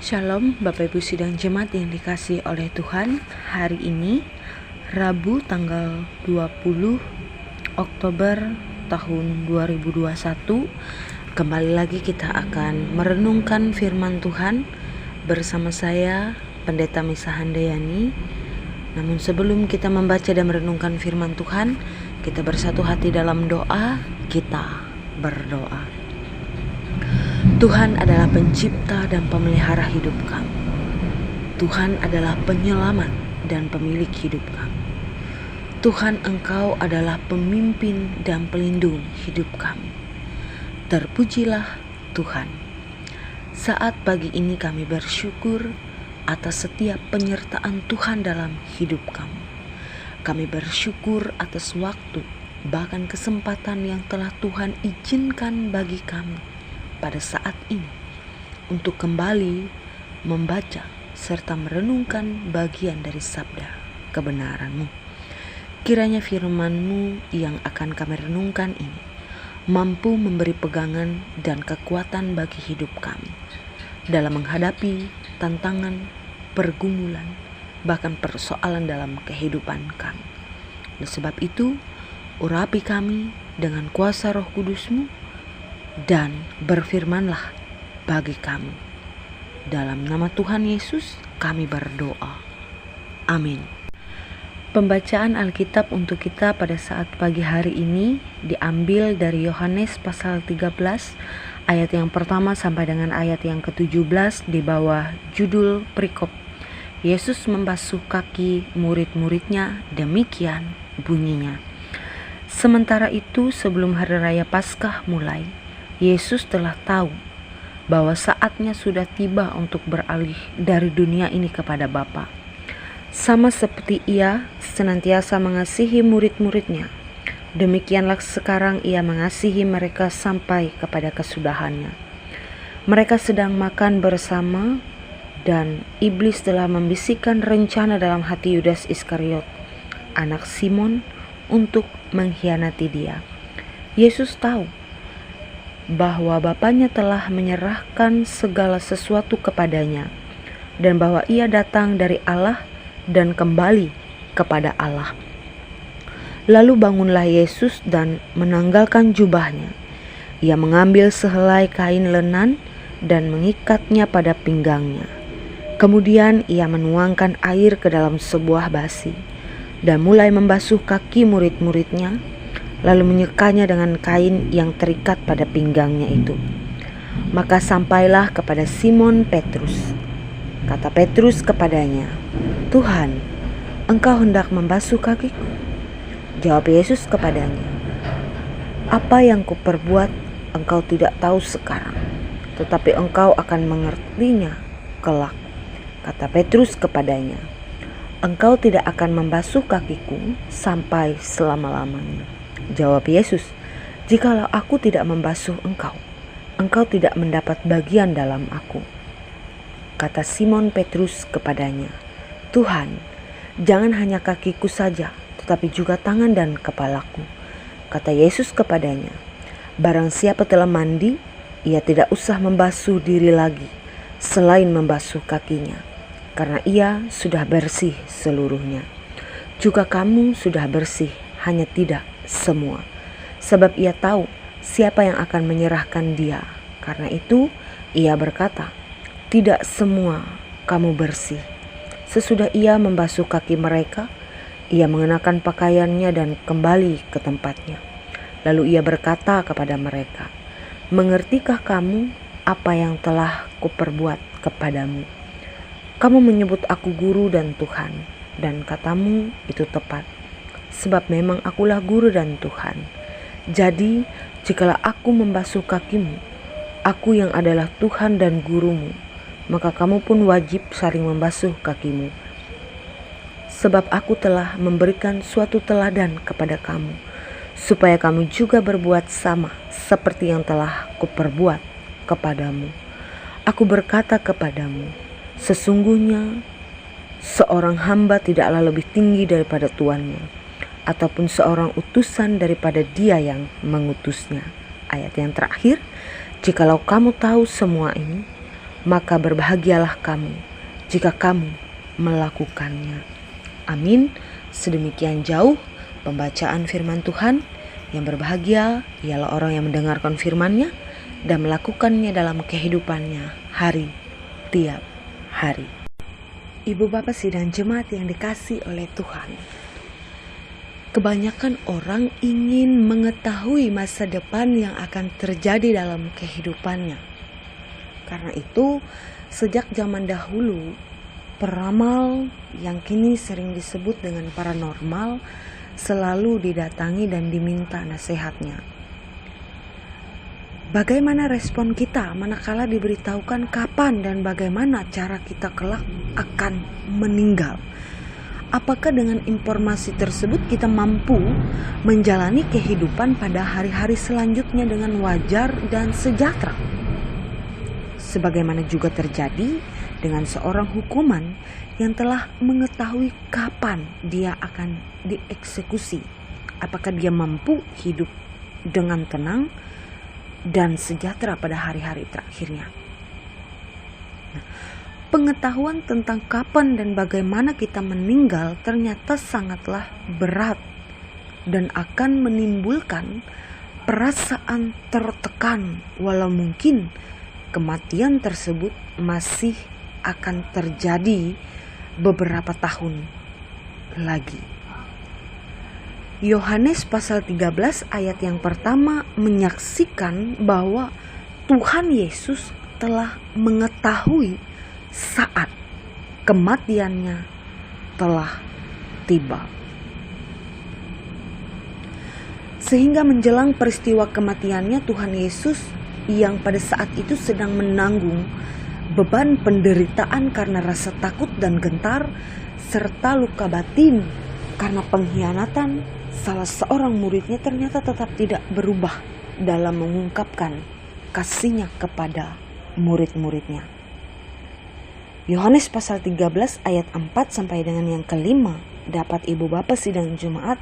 Shalom Bapak Ibu Sidang Jemaat yang dikasihi oleh Tuhan. Hari ini Rabu tanggal 20 Oktober tahun 2021. Kembali lagi kita akan merenungkan firman Tuhan bersama saya Pendeta Misa Handayani. Namun sebelum kita membaca dan merenungkan firman Tuhan, kita bersatu hati dalam doa. Kita berdoa. Tuhan adalah pencipta dan pemelihara hidup kami. Tuhan adalah penyelamat dan pemilik hidup kami. Tuhan, Engkau adalah pemimpin dan pelindung hidup kami. Terpujilah Tuhan. Saat pagi ini kami bersyukur atas setiap penyertaan Tuhan dalam hidup kami. Kami bersyukur atas waktu, bahkan kesempatan yang telah Tuhan izinkan bagi kami pada saat ini untuk kembali membaca serta merenungkan bagian dari sabda kebenaran-Mu. Kiranya firman-Mu yang akan kami renungkan ini mampu memberi pegangan dan kekuatan bagi hidup kami dalam menghadapi tantangan, pergumulan, bahkan persoalan dalam kehidupan kami. Oleh sebab itu, urapi kami dengan kuasa Roh Kudus-Mu dan berfirmanlah bagi kami. Dalam nama Tuhan Yesus kami berdoa. Amin. Pembacaan Alkitab untuk kita pada saat pagi hari ini diambil dari Yohanes pasal 13 ayat yang pertama sampai dengan ayat yang ke-17 di bawah judul perikop Yesus membasuh kaki murid-muridnya, demikian bunyinya. Sementara itu sebelum hari raya Paskah mulai, Yesus telah tahu bahwa saatnya sudah tiba untuk beralih dari dunia ini kepada Bapa. Sama seperti Ia senantiasa mengasihi murid-muridnya, demikianlah sekarang Ia mengasihi mereka sampai kepada kesudahannya. Mereka sedang makan bersama dan iblis telah membisikkan rencana dalam hati Yudas Iskariot, anak Simon, untuk mengkhianati Dia. Yesus tahu bahwa Bapanya telah menyerahkan segala sesuatu kepadanya dan bahwa Ia datang dari Allah dan kembali kepada Allah. Lalu bangunlah Yesus dan menanggalkan jubahnya. Ia mengambil sehelai kain lenan dan mengikatnya pada pinggangnya. Kemudian Ia menuangkan air ke dalam sebuah basi dan mulai membasuh kaki murid-muridnya, lalu menyekanya dengan kain yang terikat pada pinggangnya itu. Maka sampailah kepada Simon Petrus. Kata Petrus kepadanya, "Tuhan, Engkau hendak membasuh kakiku?" Jawab Yesus kepadanya, "Apa yang kuperbuat engkau tidak tahu sekarang, tetapi engkau akan mengertinya kelak." Kata Petrus kepadanya, "Engkau tidak akan membasuh kakiku sampai selama-lamanya." Jawab Yesus, "Jikalau aku tidak membasuh engkau, engkau tidak mendapat bagian dalam aku." Kata Simon Petrus kepadanya, "Tuhan, jangan hanya kakiku saja, tetapi juga tangan dan kepalaku." Kata Yesus kepadanya, "Barang siapa telah mandi, ia tidak usah membasuh diri lagi, selain membasuh kakinya, karena ia sudah bersih seluruhnya. Juga kamu sudah bersih, hanya tidak semua, sebab Ia tahu siapa yang akan menyerahkan Dia. Karena itu Ia berkata, tidak semua kamu bersih." Sesudah Ia membasuh kaki mereka, Ia mengenakan pakaiannya dan kembali ke tempatnya. Lalu Ia berkata kepada mereka, "Mengertikah kamu apa yang telah kuperbuat kepadamu? Kamu menyebut aku guru dan Tuhan, dan katamu itu tepat, sebab memang akulah guru dan Tuhan. Jadi, jikalau aku membasuh kakimu, aku yang adalah Tuhan dan gurumu, maka kamu pun wajib saling membasuh kakimu. Sebab aku telah memberikan suatu teladan kepada kamu, supaya kamu juga berbuat sama seperti yang telah kuperbuat kepadamu. Aku berkata kepadamu, sesungguhnya seorang hamba tidaklah lebih tinggi daripada tuannya, ataupun seorang utusan daripada Dia yang mengutusnya." Ayat yang terakhir, "Jikalau kamu tahu semua ini, maka berbahagialah kamu jika kamu melakukannya. Amin. Sedemikian jauh pembacaan firman Tuhan. Yang berbahagia ialah orang yang mendengarkan firman-Nya dan melakukannya dalam kehidupannya hari tiap hari. Ibu bapak sidang jemaat yang dikasihi oleh Tuhan, kebanyakan orang ingin mengetahui masa depan yang akan terjadi dalam kehidupannya. Karena itu, sejak zaman dahulu, peramal yang kini sering disebut dengan paranormal selalu didatangi dan diminta nasihatnya. Bagaimana respon kita manakala diberitahukan kapan dan bagaimana cara kita kelak akan meninggal? Apakah dengan informasi tersebut kita mampu menjalani kehidupan pada hari-hari selanjutnya dengan wajar dan sejahtera? Sebagaimana juga terjadi dengan seorang hukuman yang telah mengetahui kapan dia akan dieksekusi. Apakah dia mampu hidup dengan tenang dan sejahtera pada hari-hari terakhirnya? Pengetahuan tentang kapan dan bagaimana kita meninggal ternyata sangatlah berat dan akan menimbulkan perasaan tertekan, walau mungkin kematian tersebut masih akan terjadi beberapa tahun lagi. Yohanes pasal 13 ayat yang pertama menyaksikan bahwa Tuhan Yesus telah mengetahui saat kematiannya telah tiba. Sehingga menjelang peristiwa kematiannya, Tuhan Yesus yang pada saat itu sedang menanggung beban penderitaan karena rasa takut dan gentar, serta luka batin karena pengkhianatan salah seorang muridnya, ternyata tetap tidak berubah dalam mengungkapkan kasihnya kepada murid-muridnya. Yohanes pasal 13 ayat 4 sampai dengan yang kelima dapat ibu bapak sidang Jumat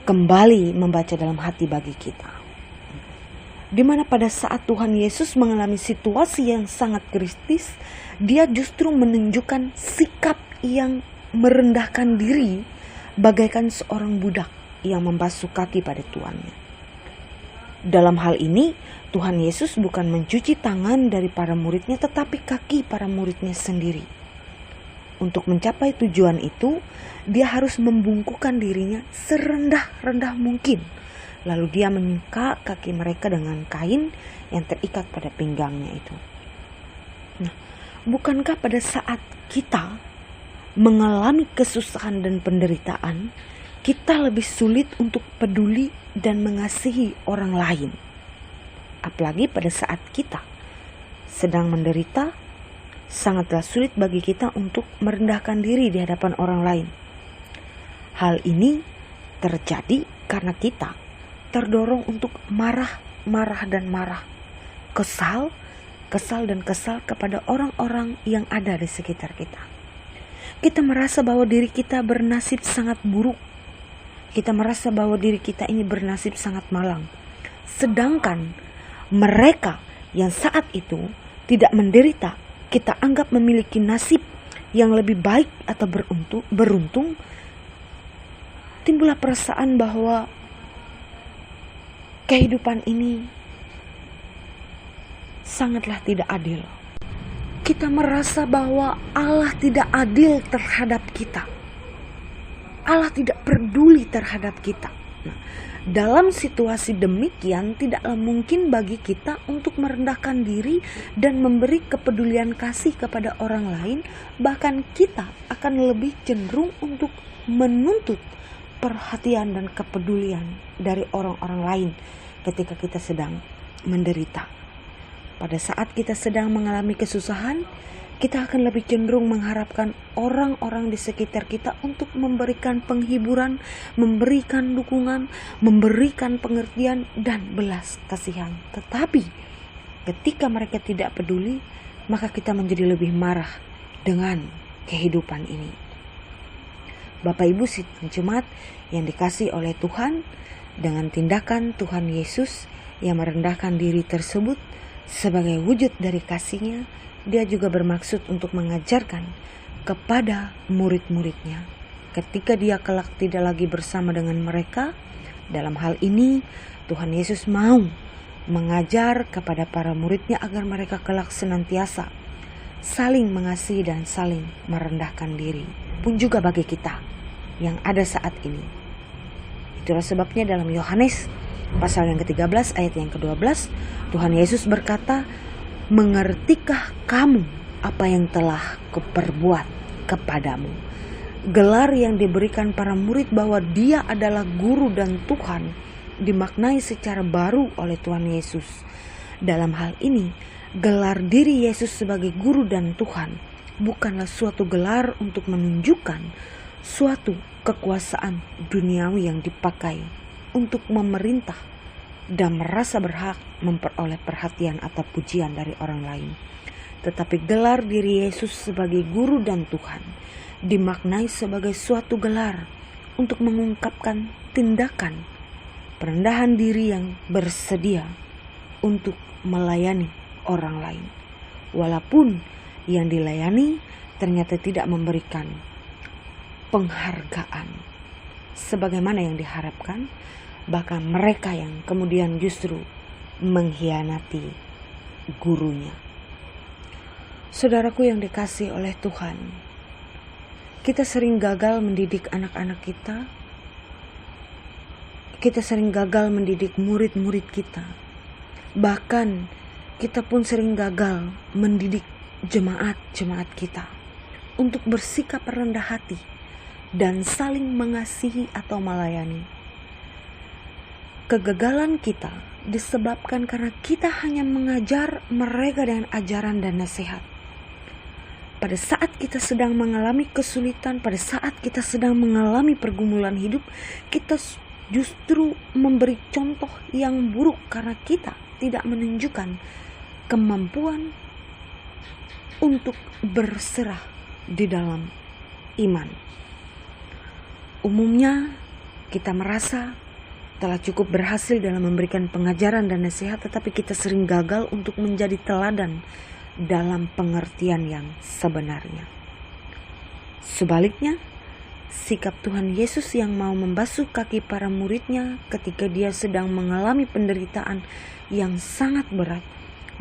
kembali membaca dalam hati bagi kita. Di mana pada saat Tuhan Yesus mengalami situasi yang sangat kritis, dia justru menunjukkan sikap yang merendahkan diri bagaikan seorang budak yang membasuh kaki pada tuannya. Dalam hal ini, Tuhan Yesus bukan mencuci tangan dari para muridnya, tetapi kaki para muridnya sendiri. Untuk mencapai tujuan itu, dia harus membungkukkan dirinya serendah-rendah mungkin. Lalu dia menyeka kaki mereka dengan kain yang terikat pada pinggangnya itu. Nah, bukankah pada saat kita mengalami kesusahan dan penderitaan, kita lebih sulit untuk peduli dan mengasihi orang lain? Apalagi pada saat kita sedang menderita, sangatlah sulit bagi kita untuk merendahkan diri di hadapan orang lain. Hal ini terjadi karena kita terdorong untuk marah dan marah, kesal kepada orang-orang yang ada di sekitar kita. Kita merasa bahwa diri kita bernasib sangat buruk. Kita merasa bahwa diri kita ini bernasib sangat malang. Sedangkan mereka yang saat itu tidak menderita, kita anggap memiliki nasib yang lebih baik atau beruntung. Timbullah perasaan bahwa kehidupan ini sangatlah tidak adil. Kita merasa bahwa Allah tidak adil terhadap kita. Allah tidak peduli terhadap kita. Nah, dalam situasi demikian, tidaklah mungkin bagi kita untuk merendahkan diri dan memberi kepedulian kasih kepada orang lain. Bahkan kita akan lebih cenderung untuk menuntut perhatian dan kepedulian dari orang-orang lain ketika kita sedang menderita. Pada saat kita sedang mengalami kesusahan, kita akan lebih cenderung mengharapkan orang-orang di sekitar kita untuk memberikan penghiburan, memberikan dukungan, memberikan pengertian dan belas kasihan. Tetapi ketika mereka tidak peduli, maka kita menjadi lebih marah dengan kehidupan ini. Bapak Ibu sidang Jemaat yang dikasihi oleh Tuhan, dengan tindakan Tuhan Yesus yang merendahkan diri tersebut, Sebagai wujud dari kasih-Nya, Dia juga bermaksud untuk mengajarkan kepada murid-muridnya ketika Dia kelak tidak lagi bersama dengan mereka. Dalam hal ini Tuhan Yesus mau mengajar kepada para murid-Nya agar mereka kelak senantiasa saling mengasihi dan saling merendahkan diri, pun juga bagi kita yang ada saat ini. Itulah sebabnya dalam Yohanes pasal yang ke-13 ayat yang ke-12, Tuhan Yesus berkata, "Mengertikah kamu apa yang telah kuperbuat kepadamu?" Gelar yang diberikan para murid bahwa Dia adalah guru dan Tuhan dimaknai secara baru oleh Tuhan Yesus. Dalam hal ini, gelar diri Yesus sebagai guru dan Tuhan bukanlah suatu gelar untuk menunjukkan suatu kekuasaan duniawi yang dipakai untuk memerintah dan merasa berhak memperoleh perhatian atau pujian dari orang lain. Tetapi gelar diri Yesus sebagai guru dan Tuhan dimaknai sebagai suatu gelar untuk mengungkapkan tindakan perendahan diri yang bersedia untuk melayani orang lain, walaupun yang dilayani ternyata tidak memberikan penghargaan sebagaimana yang diharapkan, bahkan mereka yang kemudian justru mengkhianati gurunya. Saudaraku yang dikasihi oleh Tuhan, kita sering gagal mendidik anak-anak kita. Kita sering gagal mendidik murid-murid kita. Bahkan kita pun sering gagal mendidik jemaat-jemaat kita untuk bersikap rendah hati dan saling mengasihi atau melayani. Kegagalan kita disebabkan karena kita hanya mengajar mereka dengan ajaran dan nasihat. Pada saat kita sedang mengalami kesulitan, pada saat kita sedang mengalami pergumulan hidup, kita justru memberi contoh yang buruk karena kita tidak menunjukkan kemampuan untuk berserah di dalam iman. Umumnya kita merasa telah cukup berhasil dalam memberikan pengajaran dan nasihat, tetapi kita sering gagal untuk menjadi teladan dalam pengertian yang sebenarnya. Sebaliknya, sikap Tuhan Yesus yang mau membasuh kaki para murid-Nya ketika Dia sedang mengalami penderitaan yang sangat berat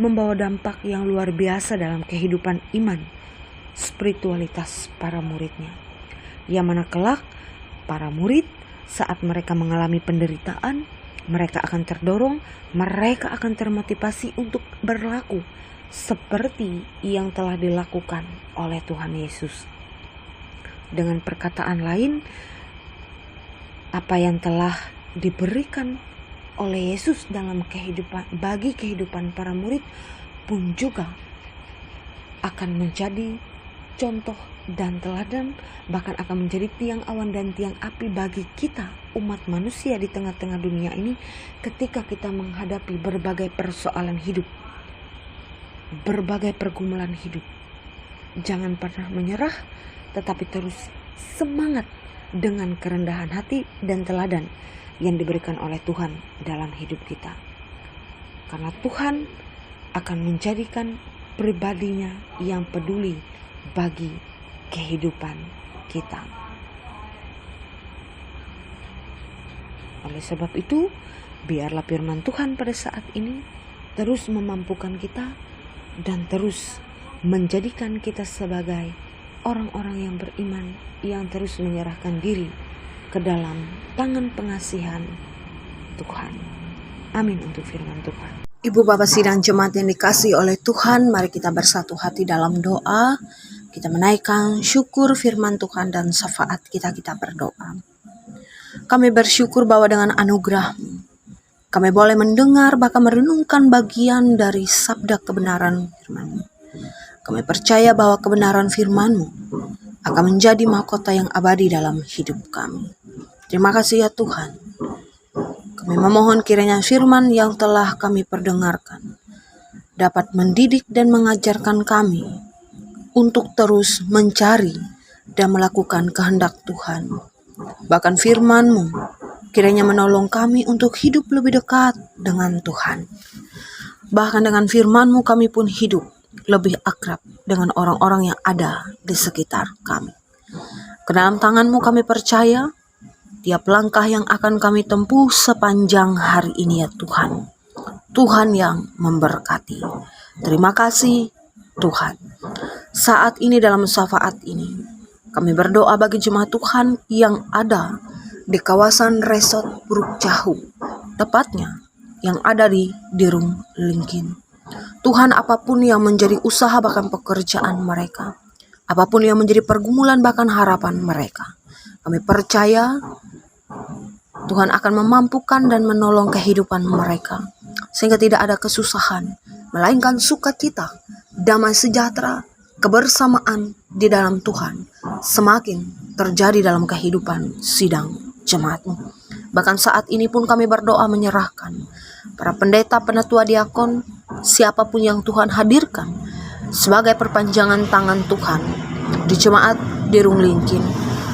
membawa dampak yang luar biasa dalam kehidupan iman spiritualitas para murid-Nya, yang mana kelak para murid saat mereka mengalami penderitaan, mereka akan terdorong, mereka akan termotivasi untuk berlaku seperti yang telah dilakukan oleh Tuhan Yesus. Dengan perkataan lain, apa yang telah diberikan oleh Yesus dalam bagi kehidupan para murid pun juga akan menjadi contoh dan teladan, bahkan akan menjadi tiang awan dan tiang api bagi kita umat manusia di tengah-tengah dunia ini ketika kita menghadapi berbagai persoalan hidup, berbagai pergumulan hidup. Jangan pernah menyerah, tetapi terus semangat dengan kerendahan hati dan teladan yang diberikan oleh Tuhan dalam hidup kita. Karena Tuhan akan menjadikan pribadinya yang peduli bagi kehidupan kita. Oleh sebab itu, biarlah firman Tuhan pada saat ini terus memampukan kita dan terus menjadikan kita sebagai orang-orang yang beriman, yang terus menyerahkan diri ke dalam tangan pengasihan Tuhan. Amin untuk firman Tuhan. Ibu Bapak sidang jemaat yang dikasihi oleh Tuhan, mari kita bersatu hati dalam doa. Kita menaikkan syukur firman Tuhan dan syafaat kita berdoa. Kami bersyukur bahwa dengan anugerah-Mu, kami boleh mendengar bahkan merenungkan bagian dari sabda kebenaran firman-Mu. Kami percaya bahwa kebenaran firman-Mu akan menjadi mahkota yang abadi dalam hidup kami. Terima kasih ya Tuhan. Kami memohon kiranya firman yang telah kami perdengarkan dapat mendidik dan mengajarkan kami untuk terus mencari dan melakukan kehendak Tuhan. Bahkan firman-Mu kiranya menolong kami untuk hidup lebih dekat dengan Tuhan. Bahkan dengan firman-Mu kami pun hidup lebih akrab dengan orang-orang yang ada di sekitar kami. Ke dalam tangan-Mu kami percaya tiap langkah yang akan kami tempuh sepanjang hari ini ya Tuhan. Tuhan yang memberkati. Terima kasih Tuhan. Saat ini dalam syafaat ini, kami berdoa bagi jemaat Tuhan yang ada di kawasan Resort Buruk Jahu, tepatnya yang ada di Dirung Lingkin. Tuhan, apapun yang menjadi usaha bahkan pekerjaan mereka, apapun yang menjadi pergumulan bahkan harapan mereka, kami percaya Tuhan akan memampukan dan menolong kehidupan mereka, sehingga tidak ada kesusahan, melainkan sukacita, damai sejahtera, kebersamaan di dalam Tuhan semakin terjadi dalam kehidupan sidang jemaat-Mu. Bahkan saat ini pun kami berdoa menyerahkan para pendeta, penatua, diakon, siapapun yang Tuhan hadirkan sebagai perpanjangan tangan Tuhan di jemaat Dirung Lingkin.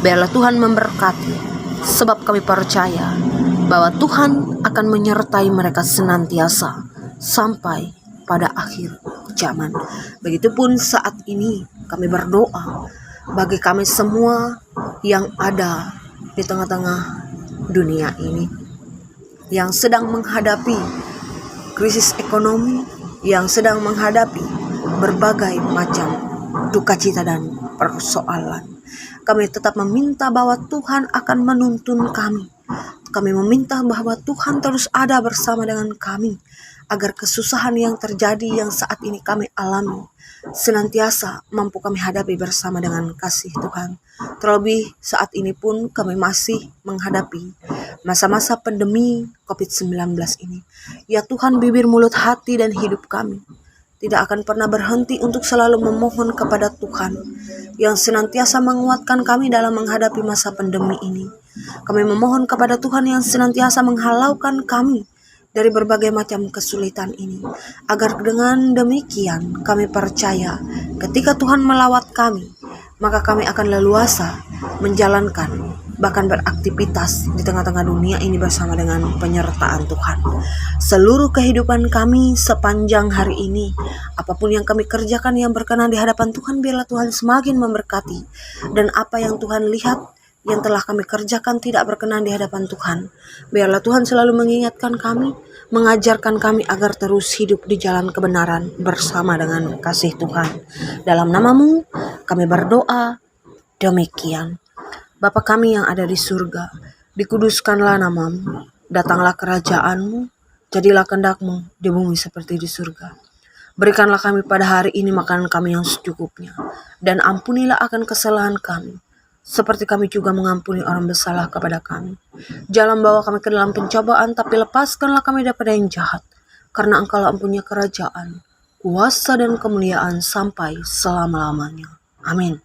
Biarlah Tuhan memberkati, sebab kami percaya bahwa Tuhan akan menyertai mereka senantiasa sampai pada akhir zaman. Begitupun saat ini kami berdoa bagi kami semua yang ada di tengah-tengah dunia ini, yang sedang menghadapi krisis ekonomi, yang sedang menghadapi berbagai macam duka cita dan persoalan. Kami tetap meminta bahwa Tuhan akan menuntun kami. Kami meminta bahwa Tuhan terus ada bersama dengan kami, agar kesusahan yang terjadi yang saat ini kami alami senantiasa mampu kami hadapi bersama dengan kasih Tuhan. Terlebih saat ini pun kami masih menghadapi masa-masa pandemi COVID-19 ini. Ya Tuhan, bibir, mulut, hati, dan hidup kami tidak akan pernah berhenti untuk selalu memohon kepada Tuhan yang senantiasa menguatkan kami dalam menghadapi masa pandemi ini. Kami memohon kepada Tuhan yang senantiasa menghalaukan kami dari berbagai macam kesulitan ini, agar dengan demikian kami percaya ketika Tuhan melawat kami, maka kami akan leluasa menjalankan bahkan beraktivitas di tengah-tengah dunia ini bersama dengan penyertaan Tuhan. Seluruh kehidupan kami sepanjang hari ini, apapun yang kami kerjakan yang berkenan di hadapan Tuhan, biarlah Tuhan semakin memberkati, dan apa yang Tuhan lihat yang telah kami kerjakan tidak berkenan di hadapan Tuhan, biarlah Tuhan selalu mengingatkan kami, mengajarkan kami agar terus hidup di jalan kebenaran bersama dengan kasih Tuhan. Dalam nama-Mu kami berdoa demikian. Bapa kami yang ada di surga, dikuduskanlah nama-Mu, datanglah kerajaan-Mu, jadilah kehendak-Mu di bumi seperti di surga. Berikanlah kami pada hari ini makanan kami yang secukupnya, dan ampunilah akan kesalahan kami, seperti kami juga mengampuni orang bersalah kepada kami. Jangan bawa kami ke dalam pencobaan, tapi lepaskanlah kami daripada yang jahat, karena Engkau mempunyai kerajaan, kuasa, dan kemuliaan sampai selama-lamanya. Amin.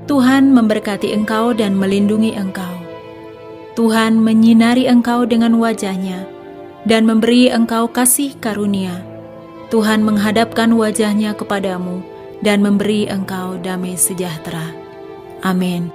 Tuhan memberkati engkau dan melindungi engkau. Tuhan menyinari engkau dengan wajah-Nya dan memberi engkau kasih karunia. Tuhan menghadapkan wajah-Nya kepadamu dan memberi engkau damai sejahtera. Amin.